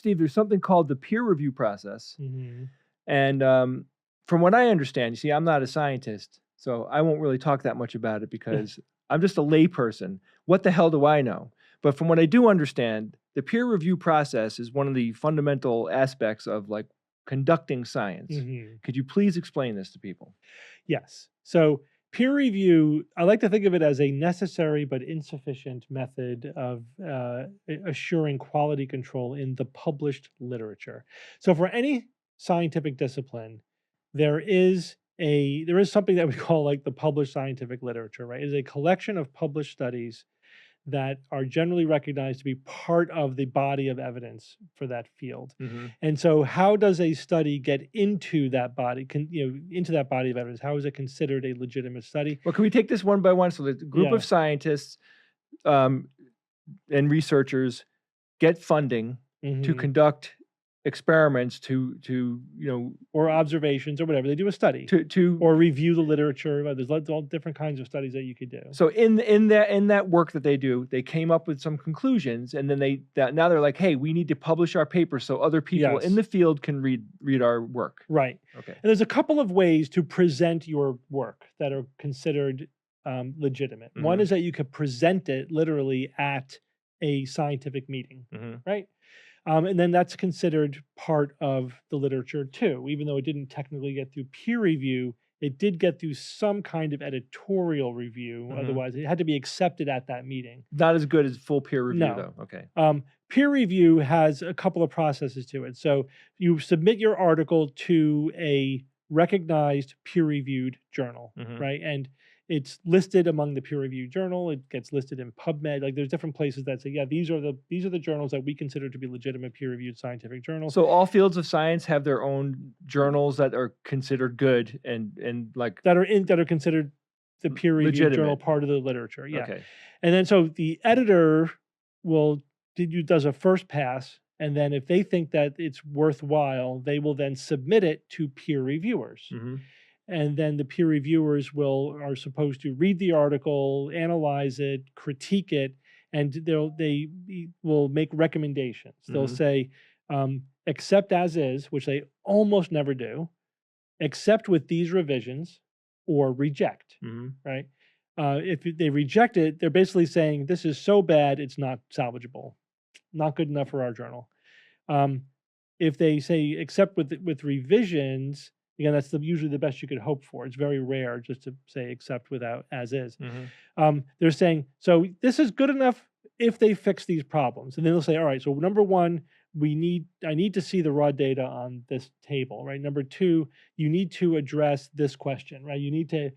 Steve, there's something called the peer review process. Mm-hmm. And from what I understand, you see, I'm not a scientist, so I won't really talk that much about it because I'm just a layperson. What the hell do I know? But from what I do understand, the peer review process is one of the fundamental aspects of like conducting science. Mm-hmm. Could you please explain this to people? Yes. So peer review, I like to think of it as a necessary but insufficient method of assuring quality control in the published literature. So for any scientific discipline, there is something that we call like the published scientific literature, right? It is a collection of published studies that are generally recognized to be part of the body of evidence for that field. Mm-hmm. And so how does a study get into that body, into that body of evidence? How is it considered a legitimate study? Well, can we take this one by one? So the group Yeah. of scientists and researchers get funding to Mhm. conduct experiments Or observations or whatever. They do a study to or review the literature. There's all different kinds of studies that you could do. so in that work that they do, they came up with some conclusions, and then now they're like, hey, we need to publish our paper so other people in Yes. the field can read our work. Right. Okay. And there's a couple of ways to present your work that are considered legitimate. One Mhm. is that you could present it literally at a scientific meeting, Mhm. right? And then that's considered part of the literature too, even though it didn't technically get through peer review. It did get through some kind of editorial review. Mhm. Otherwise, it had to be accepted at that meeting. Not as good as full peer review, No. though. Okay. Peer review has a couple of processes to it. So you submit your article to a recognized peer-reviewed journal, Mhm. right? And it's listed among the peer-reviewed journal. It gets listed in PubMed. Like there's different places that say, yeah, these are the journals that we consider to be legitimate peer-reviewed scientific journals. So all fields of science have their own journals that are considered good and like that are considered the peer-reviewed journal legitimate. part of the literature. Yeah. Okay. And then so the editor does a first pass, and then if they think that it's worthwhile, they will then submit it to peer reviewers. Mhm. And then the peer reviewers are supposed to read the article, analyze it, critique it, and they will make recommendations. They'll Mhm. say, accept as is, which they almost never do, accept with these revisions, or reject, Mhm. right? If they reject it, they're basically saying this is so bad it's not salvageable, not good enough for our journal. Um, if they say accept with revisions, again, that's usually the best you could hope for. It's very rare just to say accept without as is. Mhm. They're saying so this is good enough if they fix these problems, and then they'll say, all right, so number one, I need to see the raw data on this table, right? Number two, you need to address this question, right? You need to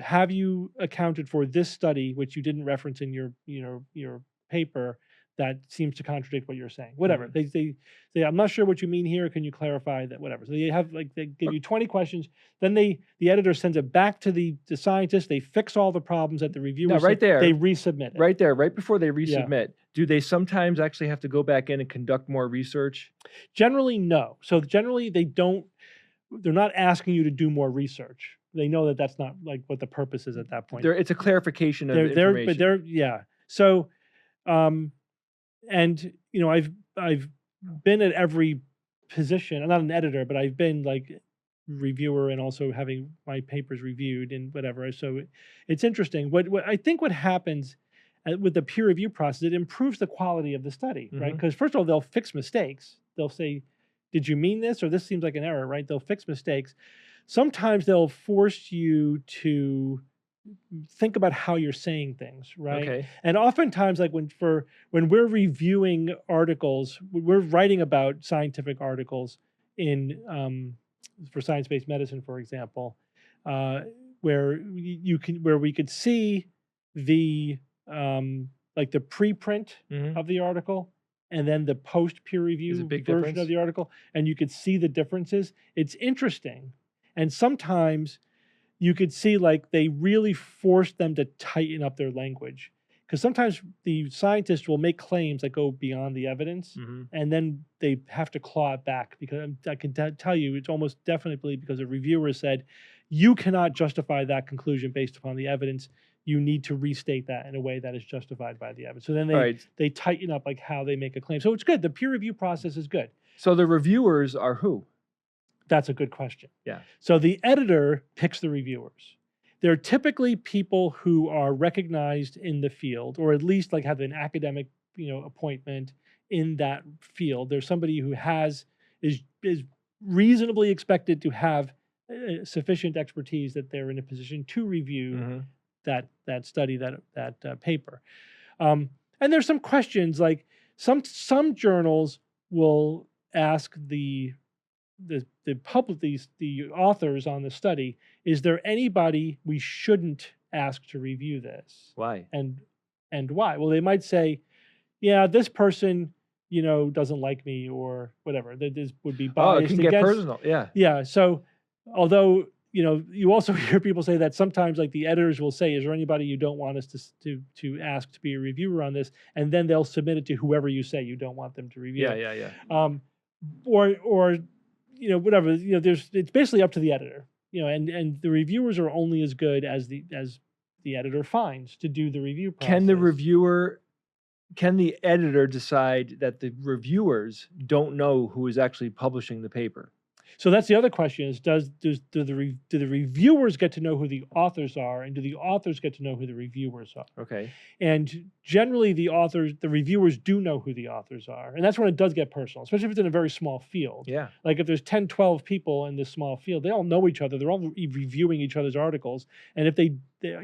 have you accounted for this study, which you didn't reference in your paper, that seems to contradict what you're saying. Whatever. Mhm. They say, I'm not sure what you mean here. Can you clarify that? Whatever. So they give you 20 questions. Then the editor sends it back to the scientist. They fix all the problems that the reviewer Now, right said. They there, resubmit it. right there, right before they Yeah. resubmit, do they sometimes actually have to go back in and conduct more research? Generally, no. So generally, they're not asking you to do more research. They know that that's not like what the purpose is at that point. It's a clarification of But information. yeah. So, and I've been at every position. I'm not an editor, but I've been like reviewer and also having my papers reviewed and whatever. So it's interesting. What I think what happens with the peer review process, it improves the quality of the study, right? Mhm. Because first of all, they'll fix mistakes. They'll say, "Did you mean this?" or "This seems like an error," right? They'll fix mistakes. Sometimes they'll force you to think about how you're saying things, right? Okay. And oftentimes, like when we're reviewing articles, we're writing about scientific articles in for science-based medicine, for example, where we could see the like the preprint Mhm. of the article and then the post peer Is a review big version difference? of the article, and you could see the differences. It's interesting, and sometimes you could see like they really forced them to tighten up their language, because sometimes the scientists will make claims that go beyond the evidence, Mhm. and then they have to claw it back, because I can tell you it's almost definitely because a reviewer said you cannot justify that conclusion based upon the evidence. you need to restate that in a way that is justified by the evidence. So then All right. they tighten up like how they make a claim. So it's good. The peer review process is good. So the reviewers are who? That's a good question. Yeah. So the editor picks the reviewers. They're typically people who are recognized in the field, or at least like have an academic, appointment in that field. There's somebody who is reasonably expected to have sufficient expertise that they're in a position to review that study, that paper. And there's some questions, like some journals will ask the authors on the study, is there anybody we shouldn't ask to review this? Why? And why? Well, they might say, yeah, this person, doesn't like me or whatever. That this would be biased. Oh, it can get personal. Yeah. Yeah. So although, you also hear people say that sometimes, like, the editors will say, is there anybody you don't want us to ask to be a reviewer on this? And then they'll submit it to whoever you say you don't want them to review. Yeah. Or whatever, it's basically up to the editor, and the reviewers are only as good as the editor finds to do the review process. Can the editor decide that the reviewers don't know who is actually publishing the paper? So that's the other question: is do the reviewers get to know who the authors are, and do the authors get to know who the reviewers are? Okay. And generally, the reviewers do know who the authors are, and that's when it does get personal, especially if it's in a very small field. Yeah. Like if there's 10, 12 people in this small field, they all know each other. They're all reviewing each other's articles, and if they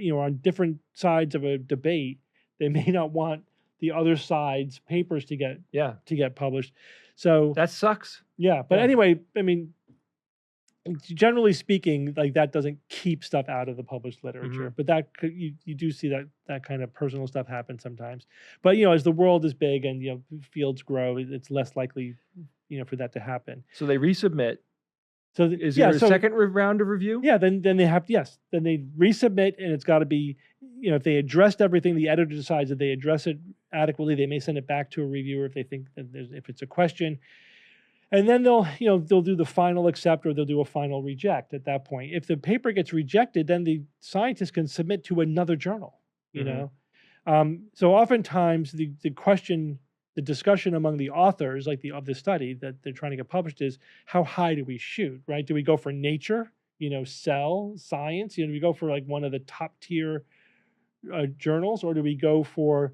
are on different sides of a debate, they may not want the other side's papers to get published. So that sucks. Yeah, but anyway, I mean, generally speaking, like, that doesn't keep stuff out of the published literature, but that you do see that kind of personal stuff happen sometimes. But as the world is big and fields grow, it's less likely for that to happen. So they resubmit. So is there a second round of review? Yeah, then they have then they resubmit, and it's got to be if they addressed everything, the editor decides that they address it adequately, they may send it back to a reviewer if they think that if it's a question. And then they'll do the final accept, or they'll do a final reject at that point. If the paper gets rejected, then the scientist can submit to another journal, So oftentimes the discussion among the authors, like of the study that they're trying to get published, is how high do we shoot, right? Do we go for Nature, Cell, Science? Do we go for like one of the top tier journals, or do we go for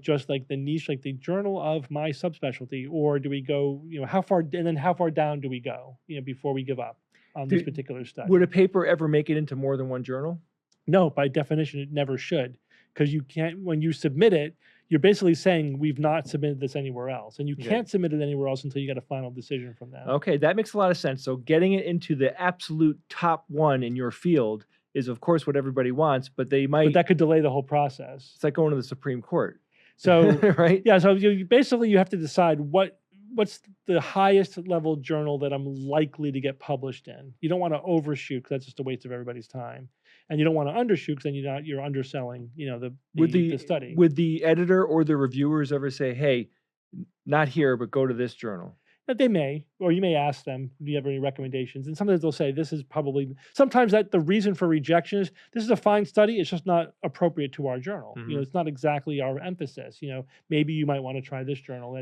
just like the niche, like the journal of my subspecialty, or do we go, how far down do we go, before we give up on this particular study? Would a paper ever make it into more than one journal? No, by definition, it never should, because you can't, when you submit it, you're basically saying we've not submitted this anywhere else, and you can't submit it anywhere else until you get a final decision from them. Okay, that makes a lot of sense. So getting it into the absolute top one in your field is, of course, what everybody wants, but that could delay the whole process. It's like going to the Supreme Court. So right? Yeah, so you have to decide what's the highest level journal that I'm likely to get published in. You don't want to overshoot, because that's just a waste of everybody's time, and you don't want to undershoot, because then you're underselling the study. Would the editor or the reviewers ever say, "Hey, not here, but go to this journal"? That they may, or you may ask them, do you have any recommendations? And sometimes they'll say, this is probably, sometimes that the reason for rejection is, this is a fine study, it's just not appropriate to our journal. It's not exactly our emphasis. Maybe you might want to try this journal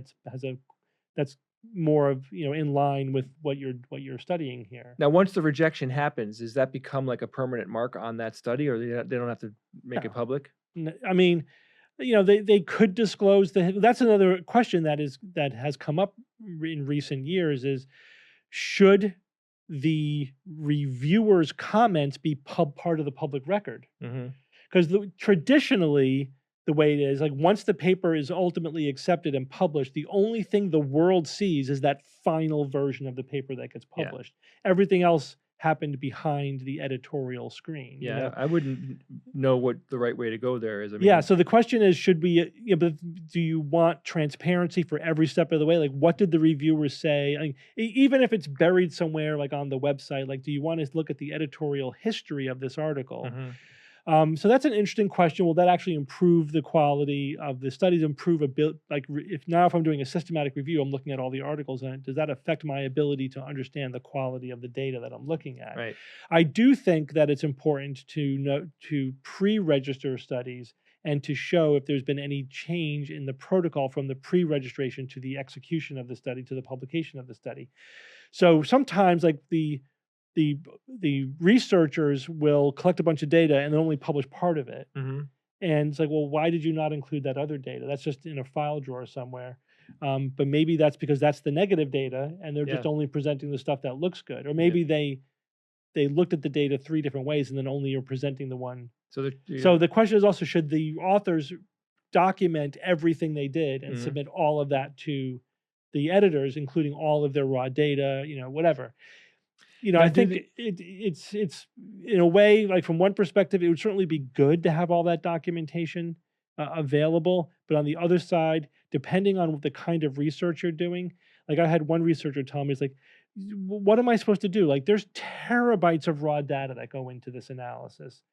that's more of, in line with what you're studying here. Now, once the rejection happens, does that become like a permanent mark on that study, or they don't have to make it public? I mean, they could disclose that's another question that has come up in recent years, is should the reviewer's comments be part of the public record? Because traditionally, the way it is, like, once the paper is ultimately accepted and published, the only thing the world sees is that final version of the paper that gets published. Everything else happened behind the editorial screen. Yeah, I wouldn't know what the right way to go there is. So the question is, should we? But do you want transparency for every step of the way? Like, what did the reviewers say? I mean, even if it's buried somewhere, like on the website, like, do you want to look at the editorial history of this article? So that's an interesting question. Will that actually improve the quality of the studies? Improve a bit? Like if I'm doing a systematic review, I'm looking at all the articles in it. Does that affect my ability to understand the quality of the data that I'm looking at? Right. I do think that it's important to pre-register studies and to show if there's been any change in the protocol from the pre-registration to the execution of the study to the publication of the study. So sometimes, like the the researchers will collect a bunch of data and then only publish part of it. Hmm. And it's like, well, why did you not include that other data? That's just in a file drawer somewhere. But maybe that's because that's the negative data, and they're just Yeah. only presenting the stuff that looks good. Or Yeah. maybe they looked at the data 3 different ways and then only are presenting the one. So So the question is also, should the authors document everything they did and Mhm. submit all of that to the editors, including all of their raw data, whatever. Now, I do think it's in a way, like from one perspective, it would certainly be good to have all that documentation available. But on the other side, depending on the kind of research you're doing, like I had one researcher tell me, it's like, What am I supposed to do? Like, there's terabytes of raw data that go into this analysis.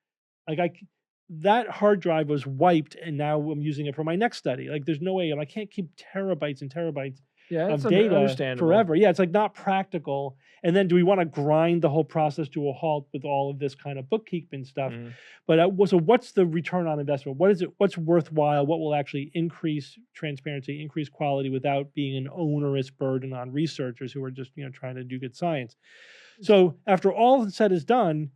Like that hard drive was wiped, and now I'm using it for my next study. Like, there's no way, I can't keep terabytes and terabytes Yeah, of that's data understandable. forever. Yeah, it's like not practical. And then do we want to grind the whole process to a halt with all of this kind of bookkeeping stuff? Mhm. But so what's the return on investment? What is it? What's worthwhile? What will actually increase transparency, increase quality without being an onerous burden on researchers who are just trying to do good science? So after all said is done,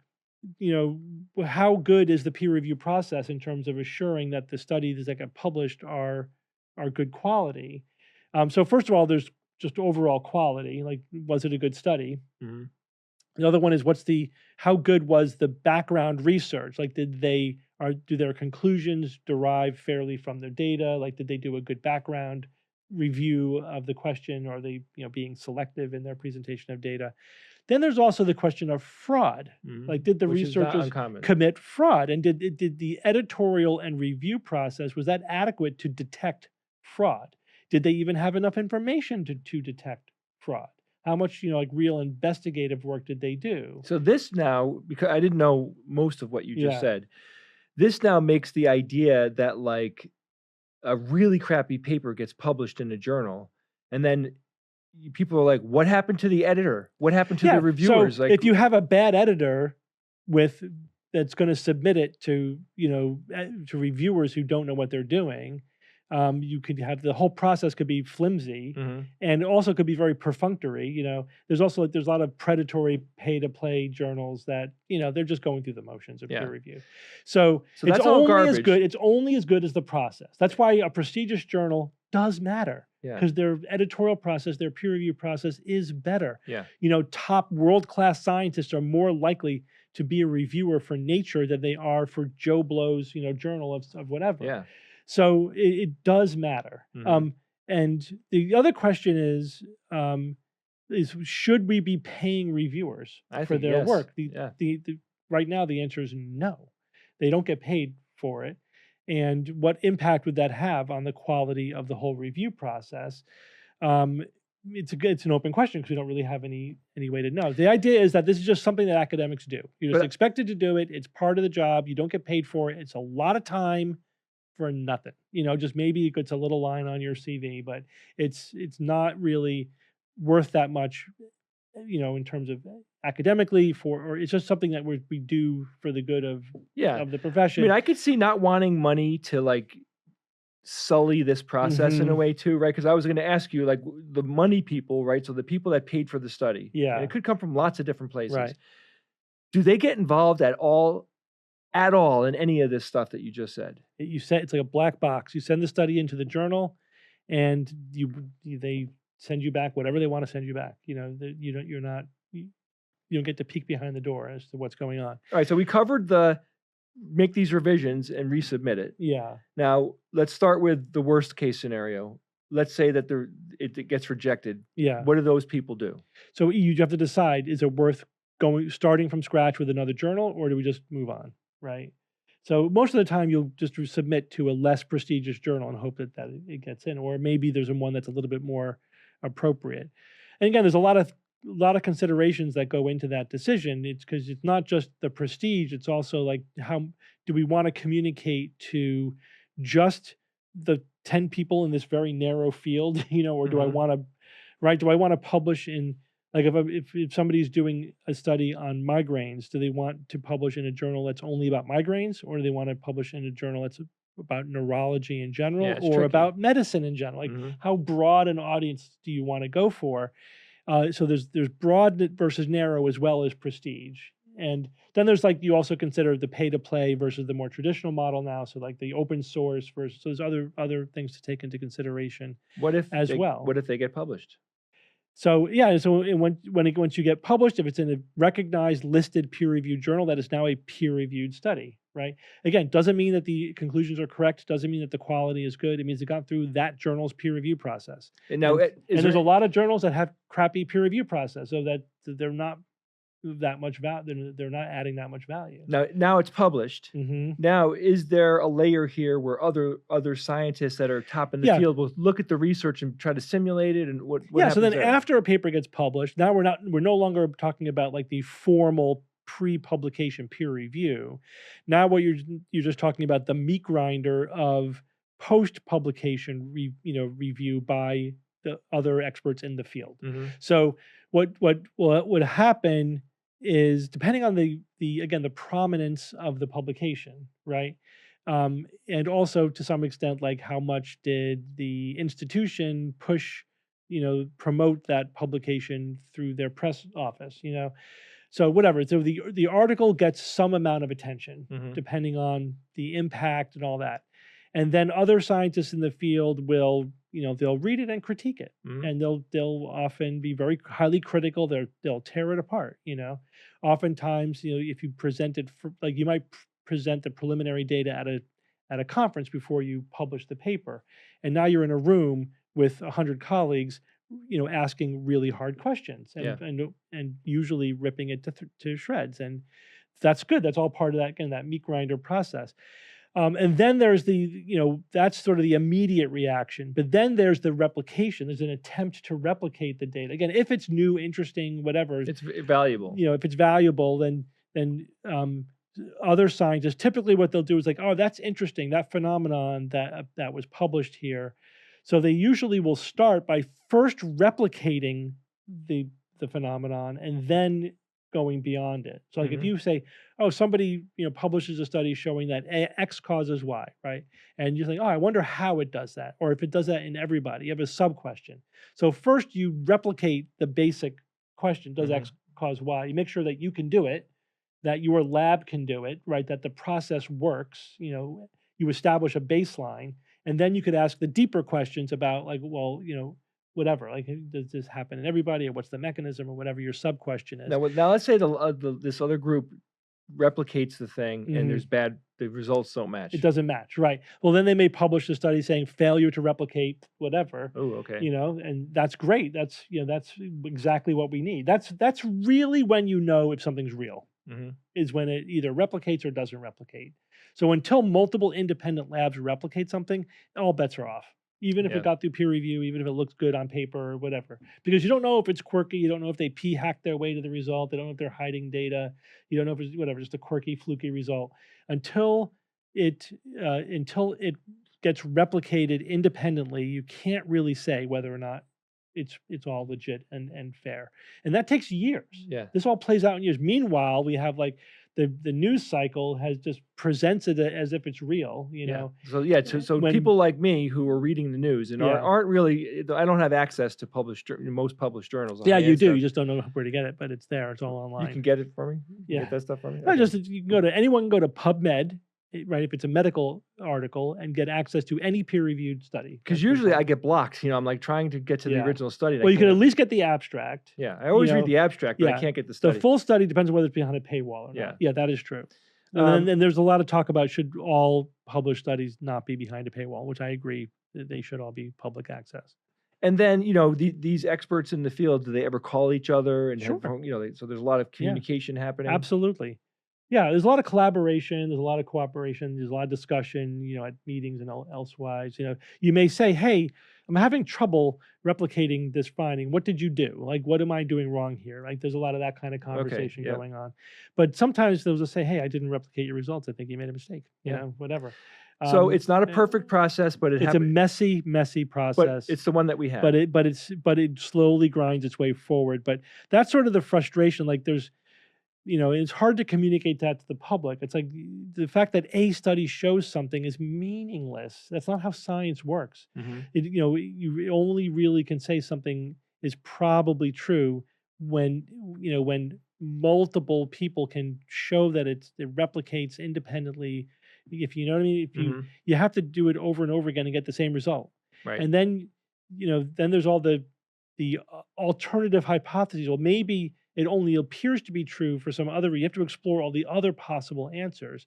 how good is the peer review process in terms of assuring that the studies that get published are good quality? So first of all, there's just overall quality. Like, was it a good study? Mhm. The other one is how good was the background research? Like, do their conclusions derive fairly from their data? Like, did they do a good background review of the question? Or are they, being selective in their presentation of data? Then there's also the question of fraud. Like, Mhm. did the Which is not researchers uncommon. commit fraud? And did the editorial and review process, was that adequate to detect fraud? Did they even have enough information to detect fraud? How much, like real investigative work did they do? So this now, because I didn't know most of what you just Yeah. said, this now makes the idea that like a really crappy paper gets published in a journal, and then people are like, "What happened to the editor? What happened to the Yeah. So reviewers?" Like, if you have a bad editor with that's going to submit it to to reviewers who don't know what they're doing, you could have the whole process could be flimsy, Mhm. and also could be very perfunctory. There's also there's a lot of predatory pay to play journals that they're just going through the motions of Yeah. peer review. So So it's that's all only as garbage. good. It's only as good as the process. That's why a prestigious journal does matter. Yeah. Because their editorial process, their peer review process is better. Yeah. Top world-class scientists are more likely to be a reviewer for Nature than they are for Joe Blow's, journal of whatever. Yeah. So it does matter. Mhm. And the other question is should we be paying reviewers I for think their yes. work? Yeah. Right now, the answer is no. They don't get paid for it. And what impact would that have on the quality of the whole review process? Um, it's an open question because we don't really have any way to know. The idea is that this is just something that academics do. You're just But expected to do it. It's part of the job. You don't get paid for it. It's a lot of time for nothing. Just maybe it gets a little line on your CV, but it's not really worth that much. In terms of academically or it's just something that we do for the good of yeah. the I profession. mean, I could see not wanting money to like sully this process in a Mhm. way too, right? Because I was going to ask you, like the money people, right? So the people that paid for the study, and Yeah. it could come from lots of different places. Right. Do they get involved at all in any of this stuff that you just said? You said it's like a black box. You send the study into the journal, and they send you back whatever they want to send you back. You don't get to peek behind the door as to what's going on. All right, so we covered the make these revisions and resubmit it. Yeah. Now let's start with the worst case scenario. Let's say that it gets rejected. Yeah. What do those people do? So you have to decide: is it worth starting from scratch with another journal, or do we just move on? Right. So most of the time, you'll just submit to a less prestigious journal and hope that it gets in, or maybe there's one that's a little bit more appropriate. And again, there's a lot of lot of considerations that go into that decision. It's because it's not just the prestige, it's also like, how do we want to communicate to just the 10 people in this very narrow field, or do I Mhm. want to, right? Do I want to publish in, like, if somebody's doing a study on migraines, do they want to publish in a journal that's only about migraines, or do they want to publish in a journal that's about neurology in Yeah, general, it's or tricky. about medicine in general? Like, Mhm. how broad an audience do you want to go for? So there's broad versus narrow as well as prestige. And then there's, like, you also consider the pay to play versus the more traditional model now. So, like, the open source versus, so there's other things to take into consideration as well. What if they get published? So yeah, so once you get published, if it's in a recognized listed peer reviewed journal, that is now a peer reviewed study, right? Again, doesn't mean that the conclusions are correct, doesn't mean that the quality is good. It means it got through that journal's peer review process. And now, And is there's a there lot of journals that have crappy peer review process, so that they're not that much value. They're not adding that much value. now it's published. Hmm. Now, is there a layer here where other scientists that are top in the Yeah, field will look at the research and try to simulate it, and what yeah. So happens then there? after a paper gets published, now we're no longer talking about, like, the formal pre-publication peer review. Now what you're just talking about the meat grinder of post-publication review by the other experts in the field. Mhm. So what would happen is, depending on the again, the prominence of the publication, right? And also, to some extent, like, how much did the institution push, promote that publication through their press office, so whatever. So the article gets some amount of attention, Mhm. depending on the impact and all that. And then other scientists in the field will, they'll read it and critique it. Mhm. And they'll often be very highly critical. They'll tear it apart, Oftentimes, if you present it for, like, you might present the preliminary data at a conference before you publish the paper. And now you're in a room with 100 colleagues, asking really hard questions, Yeah. and usually ripping it to shreds. And that's good. That's all part of that, again, that meat grinder process. And then there's that's sort of the immediate reaction. But then there's the replication. There's an attempt to replicate the data. Again, if it's new, interesting, whatever, It's valuable. if it's valuable, then other scientists, typically what they'll do is, like, oh, that's interesting, that phenomenon that was published here. So they usually will start by first replicating the phenomenon and then going beyond it. So, like, if Mhm. you say, oh, somebody publishes a study showing that X causes Y, right? And you think, oh, I wonder how it does that, or if it does that in everybody. You have a sub question. So first you replicate the basic question: does Mhm. X cause Y? You make sure that you can do it, that your lab can do it, right? That the process works. You establish a baseline, and then you could ask the deeper questions about, like, well, whatever, like, does this happen in everybody, or what's the mechanism, or whatever your sub question is. Now let's say this other group replicates the thing, and Mhm. the results don't It match. doesn't match, right? Well, then they may publish a study saying failure to replicate whatever, Oh, okay. and that's great. That's exactly what we need. That's really when you know if something's real, Mhm. is when it either replicates or doesn't replicate. So until multiple independent labs replicate something, all bets are off. Even if it Yeah. got through peer review, even if it looks good on paper or whatever, because you don't know if it's quirky, you don't know if they p-hack their way to the result, they don't know if they're hiding data, you don't know if it's whatever, just a quirky, fluky result. Until it gets replicated independently, you can't really say whether or not it's all legit and fair. And that takes years. Yeah. This all plays out in years. Meanwhile, we have, like, the news cycle has just presented it as if it's real, Yeah. So when people like me who are reading the news and yeah. aren't really, I don't have access to most published journals, the Yeah, you high-end do. stuff. You just don't know where to get it, but it's there. It's all You can online. get it for me? You can Yeah. get that stuff for me? No, Okay. just you can go to PubMed, right? If it's a medical article, and get access to any peer-reviewed study. Because That's been usually I published. get blocked, I'm, like, trying to get to the Yeah. original study, and I Well, you can at can't. least get the abstract. Yeah, I You always read know, the abstract, but I yeah. can't get the The study. full study depends on whether it's behind a paywall or Yeah. not. Yeah, that is true. And Um, then there's a lot of talk about, should all published studies not be behind a paywall, which I agree that they should all be public access. And then, these experts in the field, do they ever call each other and have Sure. so there's a lot of Yeah. communication happening? Absolutely. Yeah, there's a lot of collaboration, there's a lot of cooperation, there's a lot of discussion, at meetings and elsewise. You may say, "Hey, I'm having trouble replicating this finding. What did you do? Like, what am I doing wrong here?" Like, there's a lot of that kind of Okay. conversation Yeah. going on. But sometimes they'll just say, "Hey, I didn't replicate your results. I think you made a mistake." Yeah. Whatever. So Um, it's not a eh, perfect process, but it's a messy, messy process. it's the one that we But have. it slowly grinds its way forward. But that's sort of the frustration. Like, it's hard to communicate that to the public. It's like the fact that a study shows something is meaningless. That's not how science works. Hmm. You only really can say something is probably true when when multiple people can show that it replicates independently. If you know what I mean, if Hmm. you have to do it over and over again and get the same result, Right. and then then there's all the alternative hypotheses. Well, maybe it only appears to be true for some other. You have to explore all the other possible answers.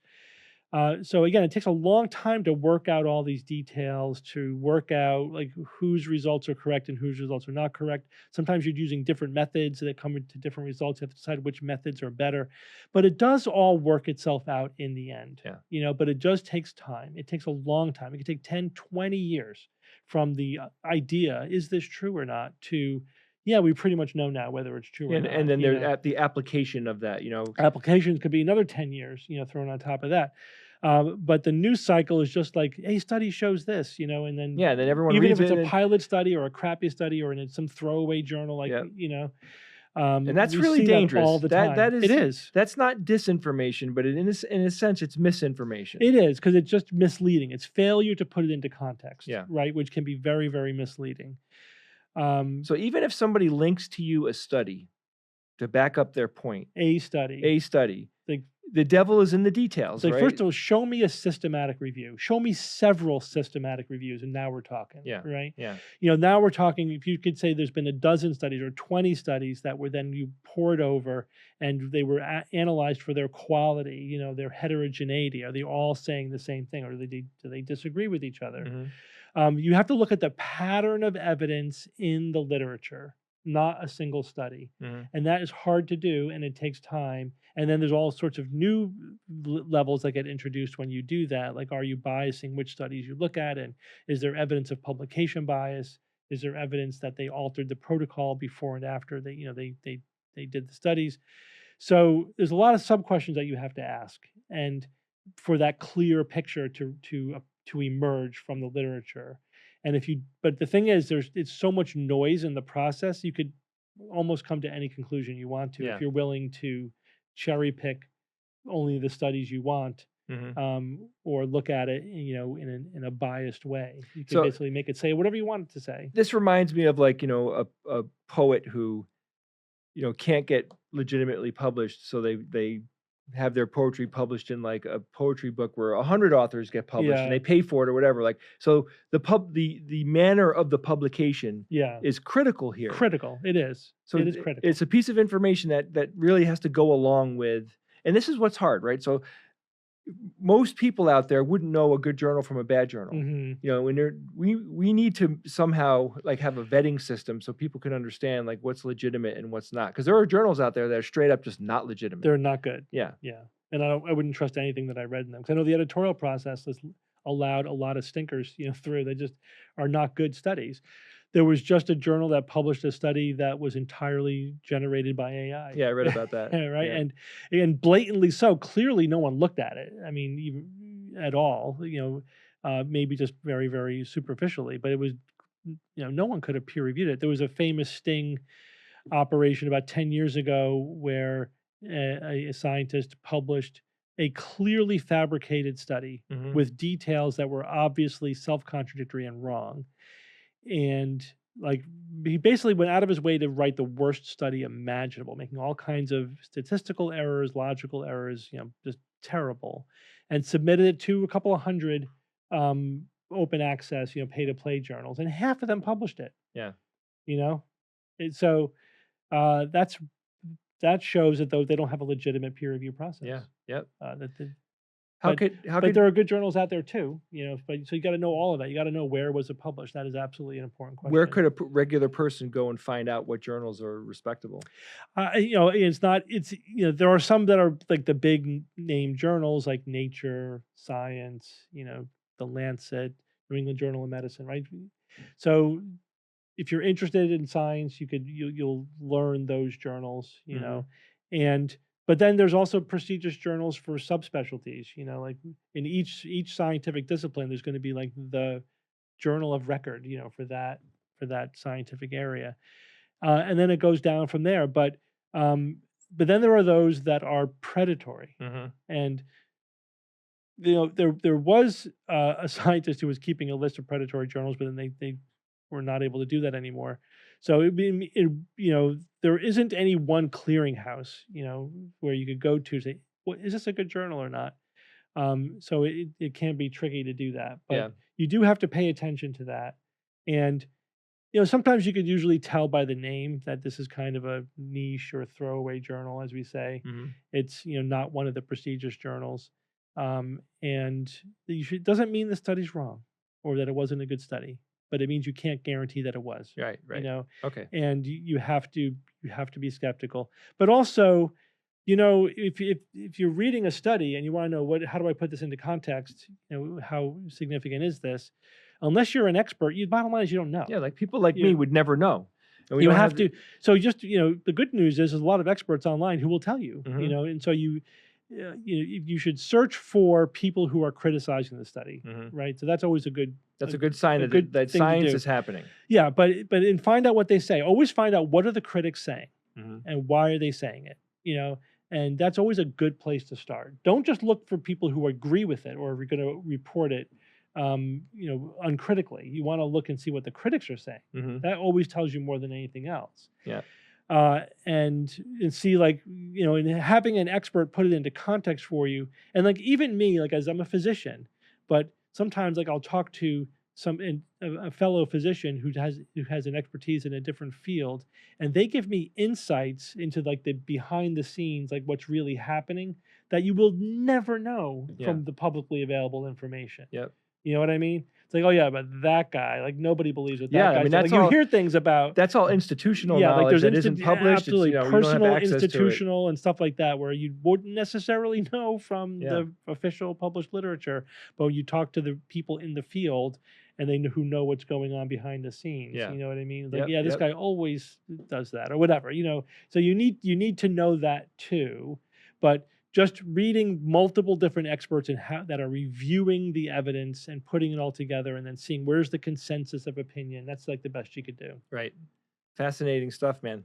So again, it takes a long time to work out all these details, to work out like whose results are correct and whose results are not correct. Sometimes you're using different methods that come to different results. You have to decide which methods are better, but it does all work itself out in the end. Yeah. But it just takes time. It takes a long time. It can take 10, 20 years from the idea, is this true or not, to, yeah, we pretty much know now whether it's true or And not. then there at the application of that, Applications could be another 10 years, thrown on top of that. But the news cycle is just like, a study shows this, and then yeah, then everyone even if reads it's it a and pilot study or a crappy study or in some throwaway journal, like, yeah. And that's we really see that all dangerous. the That time. that It is is. that's not disinformation, but in a sense, it's misinformation. It is because it's just misleading. It's failure to put it into context, Yeah. right? Which can be very, very misleading. Um, So even if somebody links to you a study to back up their point, a study, a study, like the devil is in the It's details, like, right? first of all, show me a systematic review. Show me several systematic reviews, and now we're talking, Yeah. right? Yeah. Now we're talking. If you could say there's been a dozen studies or 20 studies that were then you poured over, and they were analyzed for their quality, their heterogeneity. Are they all saying the same thing, or do they disagree with each other? Mhm. You have to look at the pattern of evidence in the literature, not a single study. Mhm. And that is hard to do, and it takes time. And then there's all sorts of new levels that get introduced when you do that. Like, are you biasing which studies you look at? And is there evidence of publication bias? Is there evidence that they altered the protocol before and after they did the studies? So there's a lot of sub questions that you have to ask, and for that clear picture to emerge from the literature. And but the thing is, it's so much noise in the process. You could almost come to any conclusion you want to if Yeah. you're willing to cherry pick only the studies you want, Mhm. or look at it, in a biased way. You could So basically make it say whatever you want it to say. this reminds me of like, a poet who, can't get legitimately published, so they have their poetry published in like a poetry book where 100 authors get published and Yeah, they pay for it or whatever. Like, so the manner of the publication yeah, is critical here. critical. It is. So It is critical. it's a piece of information that really has to go along with, and this is what's hard, right? So most people out there wouldn't know a good journal from a bad journal. Hmm. When we need to somehow like have a vetting system so people can understand like what's legitimate and what's not. Because there are journals out there that are straight up just not legitimate. They're not good. Yeah. Yeah, and I wouldn't trust anything that I read in them, because I know the editorial process has allowed a lot of stinkers, through. They just are not good studies. There was just a journal that published a study that was entirely generated by AI. Yeah, I read about that. Yeah, right, Yeah. and blatantly so. Clearly, no one looked at it. I mean, even at all. Maybe just very, very superficially, but it was. No one could have peer reviewed it. There was a famous sting operation about 10 years ago where a scientist published a clearly fabricated study Mhm. with details that were obviously self-contradictory and wrong. And like, he basically went out of his way to write the worst study imaginable, making all kinds of statistical errors, logical errors, just terrible, and submitted it to a couple of hundred open access, pay to play journals, and half of them published it. Yeah. You know, so uh, that's that shows that though they don't have a legitimate peer review process. Yeah. Yep. That How But could but there are good journals out there too, but so you got to know all of that. You got to know where was it published. That is absolutely an important question. where could a regular person go and find out what journals are respectable? It's not. It's there are some that are like the big name journals like Nature, Science, the Lancet, New England Journal of Medicine, right? So if you're interested in science, you'll learn those journals, and but then there's also prestigious journals for subspecialties, like in each scientific discipline, there's going to be like the journal of record, for that scientific area, and then it goes down from there. But then there are those that are predatory, and there was a scientist who was keeping a list of predatory journals, but then they were not able to do that anymore. So there isn't any one clearinghouse, where you could go to say, well, is this a good journal or not? So it can be tricky to do that, Yeah. but you do have to pay attention to that. And sometimes you could usually tell by the name that this is kind of a niche or throwaway journal, as we say. It's not one of the prestigious journals, and doesn't mean the study's wrong or that it wasn't a good study, but it means you can't guarantee that it was. Right. Okay. And you have to be skeptical. But also, if you're reading a study and you want to know how do I put this into context, how significant is this? Unless you're an expert, bottom line is you don't know. Yeah, like people like me would never know. And we You don't have the- to. So just the good news is there's a lot of experts online who will tell you. And so you should search for people who are criticizing the study, right? So that's always a good. That's a good sign that good that thing to science do. is happening. Yeah, but and find out what they say. Always find out what are the critics saying, and why are they saying it. And that's always a good place to start. Don't just look for people who agree with it or are going to report it, uncritically. You want to look and see what the critics are saying. That always tells you more than anything else. Yeah. And see, like, and having an expert put it into context for you. And like even me, like as I'm a physician, but sometimes like I'll talk to a fellow physician who has an expertise in a different field, and they give me insights into like the behind the scenes, like what's really happening that you will never know from the publicly available information. Yep. You know what I mean? It's like, oh yeah, but that guy, like nobody believes what that Yeah, guy I mean, said. that's Like, you all- hear things about That's all institutional like knowledge there's that isn't published. absolutely You don't have personal, access to it. institutional, and stuff like that, where you wouldn't necessarily know from Yeah. the official published literature, but you talk to the people in the field and who know what's going on behind the scenes. Yeah. You know what I mean? Like, Yep, this yep. guy always does that or whatever. So you need to know that too, but just reading multiple different experts that are reviewing the evidence and putting it all together and then seeing where's the consensus of opinion. That's like the best you could do. Right. Fascinating stuff, man.